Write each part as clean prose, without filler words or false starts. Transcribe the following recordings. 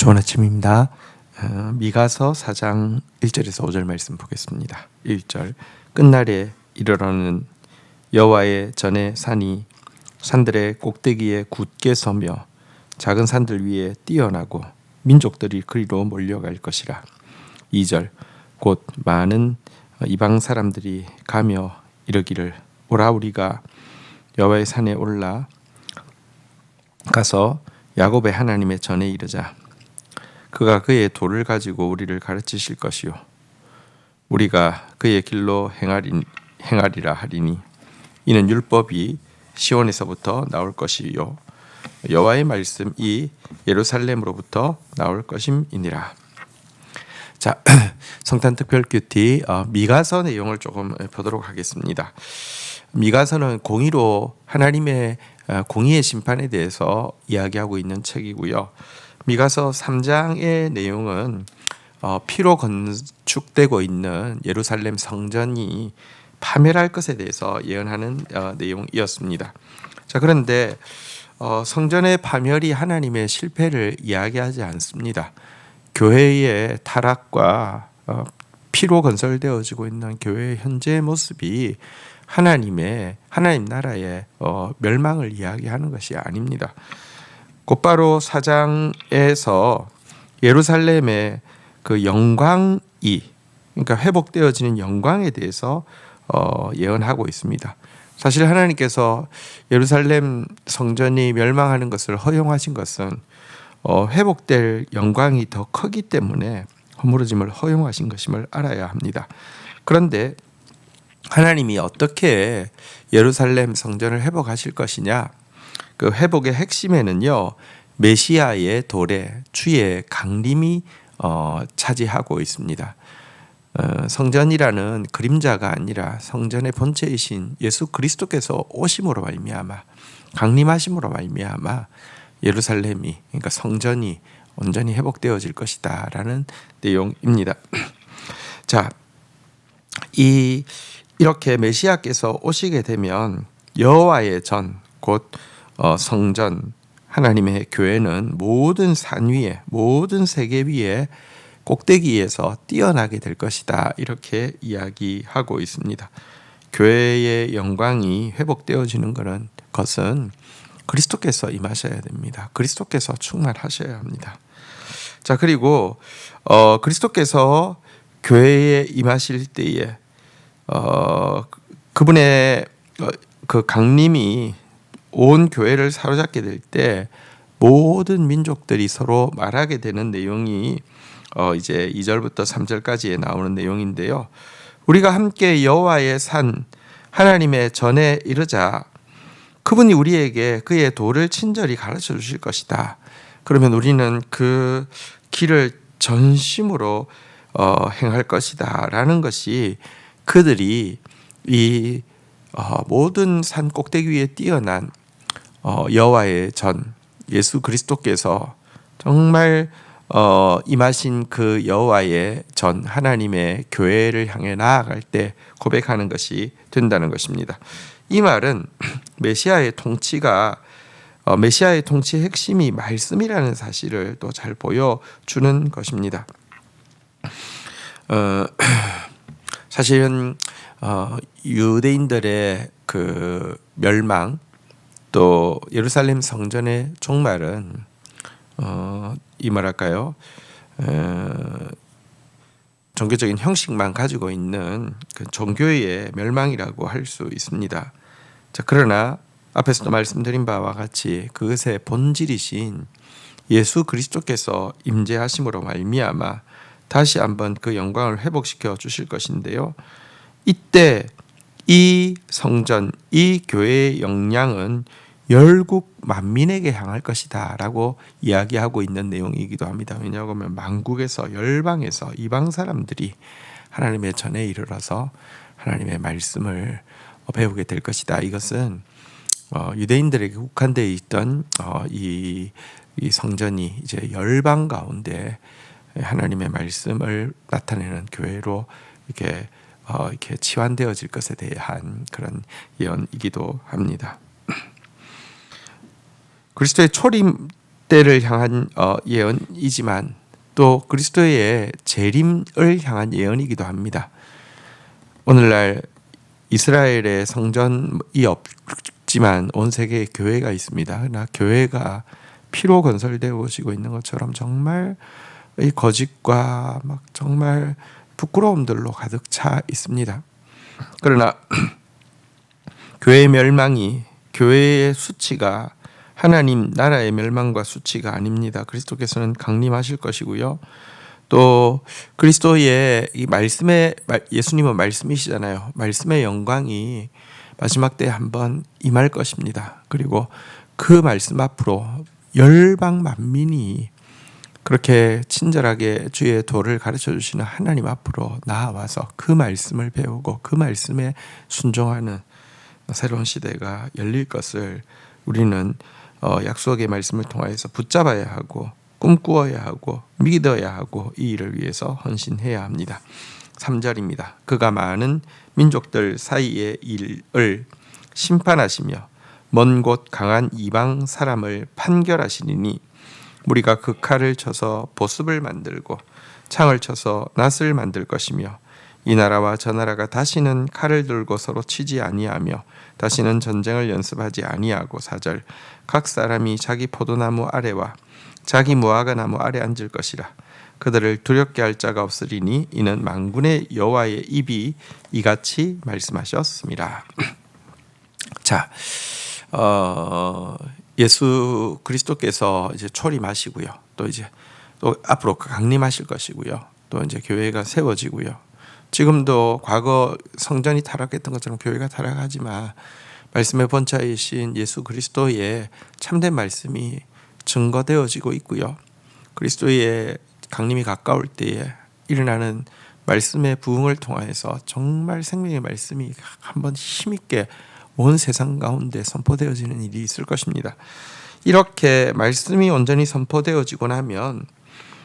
좋은 아침입니다. 미가서 4장 1절에서 5절 말씀 보겠습니다. 1절 끝날에 이르러는 여호와의 전에 산이 산들의 꼭대기에 굳게 서며 작은 산들 위에 뛰어나고 민족들이 그리로 몰려갈 것이라. 2절 곧 많은 이방 사람들이 가며 이르기를 오라 우리가 여호와의 산에 올라 가서 야곱의 하나님의 전에 이르자. 그가 그의 도를 가지고 우리를 가르치실 것이요 우리가 그의 길로 행하리라 하리니 이는 율법이 시온에서부터 나올 것이요 여호와의 말씀이 예루살렘으로부터 나올 것임이니라. 자, 성탄 특별 큐티 미가서 내용을 조금 보도록 하겠습니다. 미가서는 공의로 하나님의 공의의 심판에 대해서 이야기하고 있는 책이고요. 미가서 3장의 내용은 피로 건축되고 있는 예루살렘 성전이 파멸할 것에 대해서 예언하는 내용이었습니다. 자, 그런데 성전의 파멸이 하나님의 실패를 이야기하지 않습니다. 교회의 타락과 피로 건설되어지고 있는 교회의 현재의 모습이 하나님 나라의 멸망을 이야기하는 것이 아닙니다. 곧바로 4장에서 예루살렘의 그 영광이, 그러니까 회복되어지는 영광에 대해서 예언하고 있습니다. 사실 하나님께서 예루살렘 성전이 멸망하는 것을 허용하신 것은 회복될 영광이 더 크기 때문에 허물어짐을 허용하신 것임을 알아야 합니다. 그런데 하나님이 어떻게 예루살렘 성전을 회복하실 것이냐? 그 회복의 핵심에는요, 메시아의 도래, 주의 강림이 차지하고 있습니다. 성전이라는 그림자가 아니라 성전의 본체이신 예수 그리스도께서 오심으로 말미암아, 강림하심으로 말미암아 예루살렘이, 그러니까 성전이 온전히 회복되어질 것이다라는 내용입니다. 자, 이렇게 메시아께서 오시게 되면 여호와의 전, 곧 성전, 하나님의 교회는 모든 산 위에, 모든 세계 위에 꼭대기에서 뛰어나게 될 것이다, 이렇게 이야기하고 있습니다. 교회의 영광이 회복되어지는 것은 그리스도께서 임하셔야 됩니다. 그리스도께서 충만하셔야 합니다. 자, 그리고 그리스도께서 교회에 임하실 때에 그분의 그 강림이 온 교회를 사로잡게 될 때 모든 민족들이 서로 말하게 되는 내용이 이제 2절부터 3절까지에 나오는 내용인데요. 우리가 함께 여호와의 산 하나님의 전에 이르자. 그분이 우리에게 그의 도를 친절히 가르쳐 주실 것이다. 그러면 우리는 그 길을 전심으로 행할 것이다 라는 것이 그들이 이 모든 산 꼭대기 위에 뛰어난 여호와의 전 예수 그리스도께서 정말 임하신 그 여호와의 전 하나님의 교회를 향해 나아갈 때 고백하는 것이 된다는 것입니다. 이 말은 메시아의 통치의 핵심이 말씀이라는 사실을 또 잘 보여주는 것입니다. 사실은 유대인들의 그 멸망, 또 예루살렘 성전의 종말은 종교적인 형식만 가지고 있는 그 종교의 멸망이라고 할 수 있습니다. 자, 그러나 앞에서도 말씀드린 바와 같이 그것의 본질이신 예수 그리스도께서 임재하심으로 말미암아 다시 한번 그 영광을 회복시켜 주실 것인데요. 이때 이 성전, 이 교회의 역량은 열국 만민에게 향할 것이다 라고 이야기하고 있는 내용이기도 합니다. 왜냐하면 만국에서, 열방에서 이방 사람들이 하나님의 전에 이르러서 하나님의 말씀을 배우게 될 것이다. 이것은 유대인들에게 국한되어 있던 이 성전이 이제 열방 가운데 하나님의 말씀을 나타내는 교회로 이렇게 치환되어질 것에 대한 그런 예언이기도 합니다. 그리스도의 초림 때를 향한 예언이지만 또 그리스도의 재림을 향한 예언이기도 합니다. 오늘날 이스라엘의 성전이 없지만 온 세계에 교회가 있습니다. 그러나 교회가 피로 건설되어지고 있는 것처럼 정말 이 거짓과 막 정말 부끄러움들로 가득 차 있습니다. 그러나 교회의 멸망이, 교회의 수치가 하나님 나라의 멸망과 수치가 아닙니다. 그리스도께서는 강림하실 것이고요. 또 그리스도의 이 말씀의, 예수님은 말씀이시잖아요. 말씀의 영광이 마지막 때에 한번 임할 것입니다. 그리고 그 말씀 앞으로 열방 만민이 그렇게 친절하게 주의 도를 가르쳐 주시는 하나님 앞으로 나아와서 그 말씀을 배우고 그 말씀에 순종하는 새로운 시대가 열릴 것을 우리는 약속의 말씀을 통하여서 붙잡아야 하고 꿈꾸어야 하고 믿어야 하고 이 일을 위해서 헌신해야 합니다. 3절입니다. 그가 많은 민족들 사이의 일을 심판하시며 먼 곳 강한 이방 사람을 판결하시리니 무리가 그 칼을 쳐서 보습을 만들고 창을 쳐서 낫을 만들 것이며 이 나라와 저 나라가 다시는 칼을 들고 서로 치지 아니하며 다시는 전쟁을 연습하지 아니하고 4절 각 사람이 자기 포도나무 아래와 자기 무화과 나무 아래 앉을 것이라 그들을 두렵게 할 자가 없으리니 이는 만군의 여호와의 입이 이같이 말씀하셨습니다. 자, 예수 그리스도께서 이제 초림하시고요. 또 이제 또 앞으로 강림하실 것이고요. 또 이제 교회가 세워지고요. 지금도 과거 성전이 타락했던 것처럼 교회가 타락하지만 말씀의 본체이신 예수 그리스도의 참된 말씀이 증거되어지고 있고요. 그리스도의 강림이 가까울 때에 일어나는 말씀의 부흥을 통하여서 정말 생명의 말씀이 한번 힘있게 온 세상 가운데 선포되어지는 일이 있을 것입니다. 이렇게 말씀이 온전히 선포되어지고 나면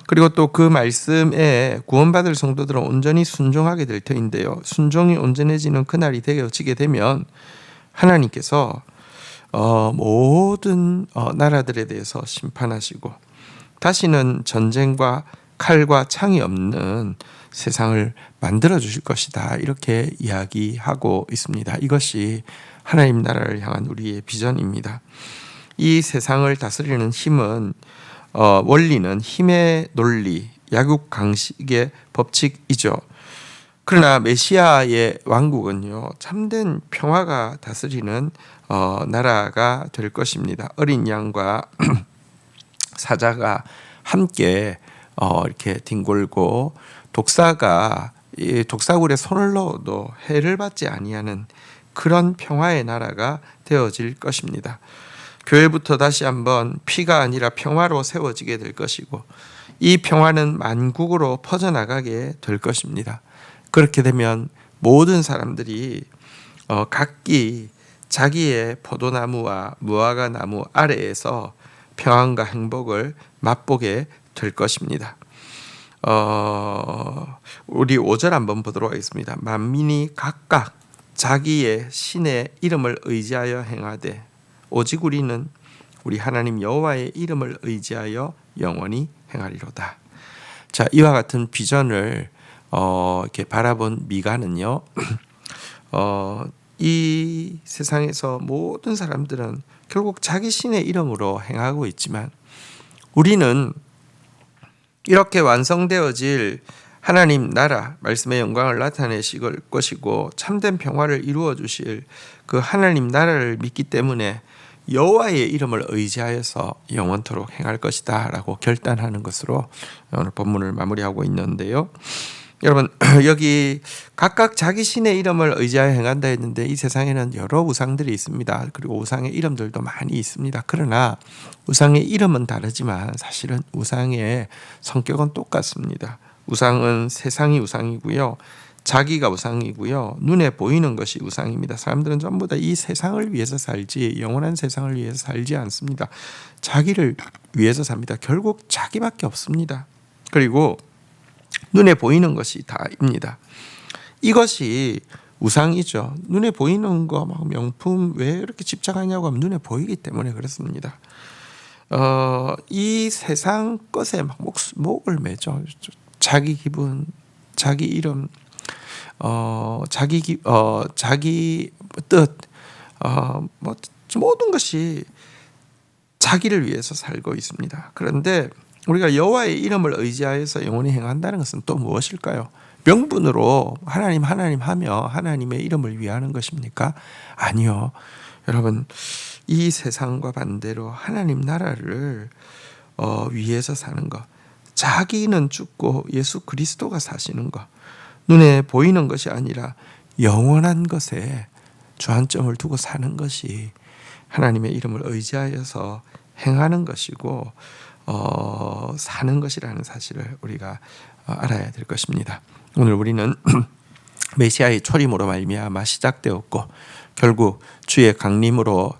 그리고 또 그 말씀에 구원받을 성도들은 온전히 순종하게 될 터인데요. 순종이 온전해지는 그날이 되어지게 되면 하나님께서 모든 나라들에 대해서 심판하시고 다시는 전쟁과 칼과 창이 없는 세상을 만들어 주실 것이다. 이렇게 이야기하고 있습니다. 이것이 하나님 나라를 향한 우리의 비전입니다. 이 세상을 다스리는 힘은 원리는 힘의 논리, 약육 강식의 법칙이죠. 그러나 메시아의 왕국은요, 참된 평화가 다스리는 나라가 될 것입니다. 어린 양과 사자가 함께 이렇게 뒹굴고 독사가 이 독사굴에 손을 넣어도 해를 받지 아니하는 그런 평화의 나라가 되어질 것입니다. 교회부터 다시 한번 피가 아니라 평화로 세워지게 될 것이고 이 평화는 만국으로 퍼져나가게 될 것입니다. 그렇게 되면 모든 사람들이 각기 자기의 포도나무와 무화과 나무 아래에서 평안과 행복을 맛보게 될 것입니다. 우리 5절 한번 보도록 하겠습니다. 만민이 각각 자기의 신의 이름을 의지하여 행하되 오직 우리는 우리 하나님 여호와의 이름을 의지하여 영원히 행하리로다. 자, 이와 같은 비전을 이렇게 바라본 미가는요, 이 세상에서 모든 사람들은 결국 자기 신의 이름으로 행하고 있지만 우리는 이렇게 완성되어질 하나님 나라 말씀의 영광을 나타내실 것이고 참된 평화를 이루어 주실 그 하나님 나라를 믿기 때문에 여호와의 이름을 의지하여서 영원토록 행할 것이다 라고 결단하는 것으로 오늘 본문을 마무리하고 있는데요. 여러분, 여기 각각 자기 신의 이름을 의지하여 행한다 했는데 이 세상에는 여러 우상들이 있습니다. 그리고 우상의 이름들도 많이 있습니다. 그러나 우상의 이름은 다르지만 사실은 우상의 성격은 똑같습니다. 우상은 세상이 우상이고요. 자기가 우상이고요. 눈에 보이는 것이 우상입니다. 사람들은 전부 다 이 세상을 위해서 살지 영원한 세상을 위해서 살지 않습니다. 자기를 위해서 삽니다. 결국 자기밖에 없습니다. 그리고 눈에 보이는 것이 다입니다. 이것이 우상이죠. 눈에 보이는 거 막 명품 왜 이렇게 집착하냐고 하면 눈에 보이기 때문에 그렇습니다. 이 세상 것에 막 목을 매죠. 자기 기분, 자기 이름, 자기 뜻, 뭐 모든 것이 자기를 위해서 살고 있습니다. 그런데 우리가 여호와의 이름을 의지하여서 영원히 행한다는 것은 또 무엇일까요? 명분으로 하나님 하며 하나님의 이름을 위하는 것입니까? 아니요. 여러분, 이 세상과 반대로 하나님 나라를 위해서 사는 것, 자기는 죽고 예수 그리스도가 사시는 것, 눈에 보이는 것이 아니라 영원한 것에 주안점을 두고 사는 것이 하나님의 이름을 의지하여서 행하는 것이고 사는 것이라는 사실을 우리가 알아야 될 것입니다. 오늘 우리는 메시아의 초림으로 말미암아 시작되었고 결국 주의 강림으로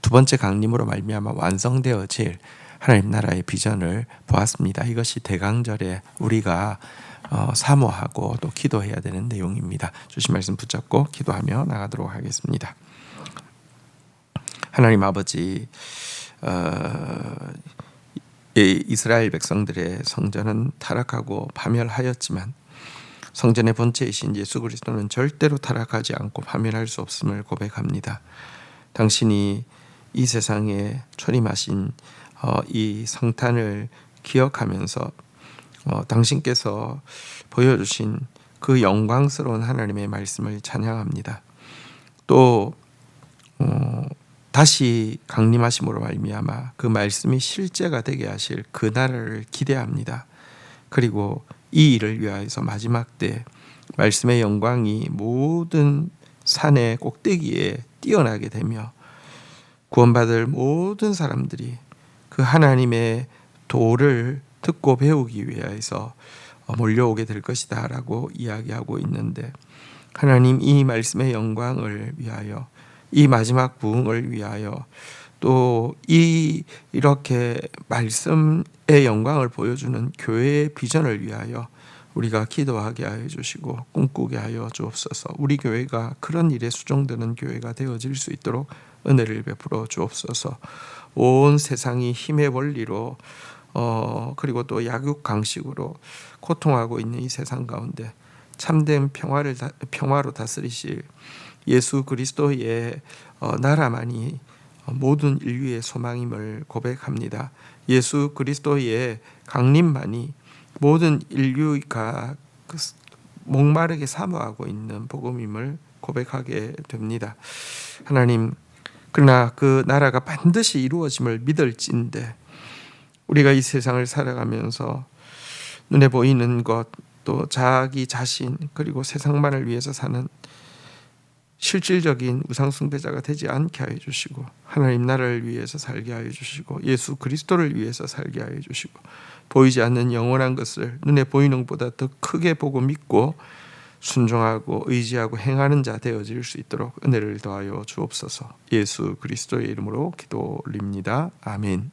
두 번째 강림으로 말미암아 완성되어질 하나님 나라의 비전을 보았습니다. 이것이 대강절에 우리가 사모하고 또 기도해야 되는 내용입니다. 주신 말씀 붙잡고 기도하며 나가도록 하겠습니다. 하나님 아버지, 이스라엘 백성들의 성전은 타락하고 파멸하였지만 성전의 본체이신 예수 그리스도는 절대로 타락하지 않고 파멸할 수 없음을 고백합니다. 당신이 이 세상에 초림하신 이 성탄을 기억하면서 당신께서 보여주신 그 영광스러운 하나님의 말씀을 찬양합니다. 또 다시 강림하심으로 말미암아 그 말씀이 실제가 되게 하실 그 나라를 기대합니다. 그리고 이 일을 위하여서 마지막 때 말씀의 영광이 모든 산의 꼭대기에 뛰어나게 되며 구원받을 모든 사람들이 그 하나님의 도를 듣고 배우기 위해서 몰려오게 될 것이다 라고 이야기하고 있는데, 하나님 이 말씀의 영광을 위하여, 이 마지막 부흥을 위하여, 또 이렇게 말씀의 영광을 보여주는 교회의 비전을 위하여 우리가 기도하게 하여 주시고 꿈꾸게 하여 주옵소서. 우리 교회가 그런 일에 수종되는 교회가 되어질 수 있도록 은혜를 베풀어 주옵소서. 온 세상이 힘의 원리로 그리고 또 약육강식으로 고통하고 있는 이 세상 가운데 참된 평화로 다스리실 예수 그리스도의 나라만이 모든 인류의 소망임을 고백합니다. 예수 그리스도의 강림만이 모든 인류가 목마르게 사모하고 있는 복음임을 고백하게 됩니다. 하나님, 그러나 그 나라가 반드시 이루어짐을 믿을진데 우리가 이 세상을 살아가면서 눈에 보이는 것, 또 자기 자신, 그리고 세상만을 위해서 사는 실질적인 우상숭배자가 되지 않게 하여 주시고 하나님 나라를 위해서 살게 하여 주시고 예수 그리스도를 위해서 살게 하여 주시고 보이지 않는 영원한 것을 눈에 보이는 것보다 더 크게 보고 믿고 순종하고 의지하고 행하는 자 되어질 수 있도록 은혜를 더하여 주옵소서. 예수 그리스도의 이름으로 기도 올립니다. 아멘.